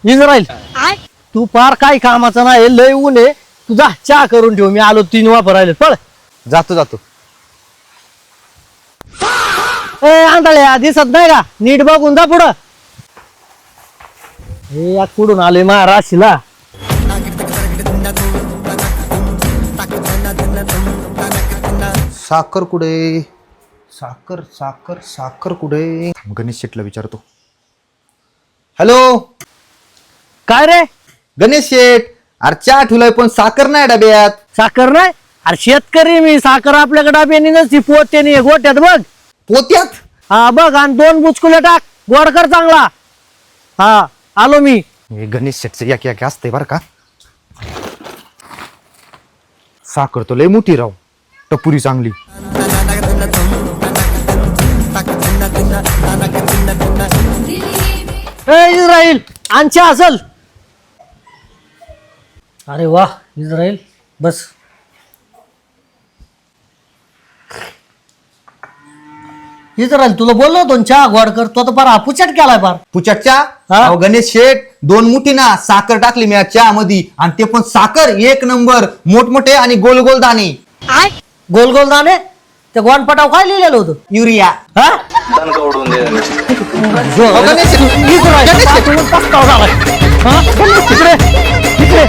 Israel तू फार काय कामाचा नाही, लय ऊन आहे. तुझा चहा करून ठेव, मी आलो 3 वापर राहिले. पळ. जातो जातो. ए आंधळ्या, दिसत नाही का? नीट बघून जा पुढं. हे या कुठून आलोय महाराशीला. साखर कुठे? साखर साखर साखर कुठे? गणेश शेटला विचारतो. हॅलो काय रे? गणेश शेठ, अरे चहा ठेवलाय पण साखर नाही डब्यात. साखर नाही? अरे शेतकरी मी. साखर आपल्याकडे डाब्यानी नसती, पोत्यानी आहे, गोट्यात बघ. पोत्यात? हा बघ, आणि 2 बुचकुले टाक, गोड कर चांगला. हा आलो मी. हे गणेश शेठचं एक एक असते बरं का. साखर तो लय मोठी राव, टपुरी चांगली. ए इस्राईल, आणच्या असल. अरे वा इस्राईल, बस. इस्राईल तुला बोललो होतो ना चहा गोड कर, तो तर फार हापुचाट केलाय फार. पुचटच्या हा? गणेश शेठ 2 मुठी ना साखर टाकली मी चहा मध्ये, आणि ते पण साखर 1 नंबर, मोठमोठे आणि गोल गोल दाणे. गोल गोल दाणे? ते गोनपटाव काय लिहिलेलं होतं? युरिया. हा? गणेश शेठ, इस्राईल, गणेश शेठ. पाठवून पस्तावा झालाय. हा? इकडे, इकडे.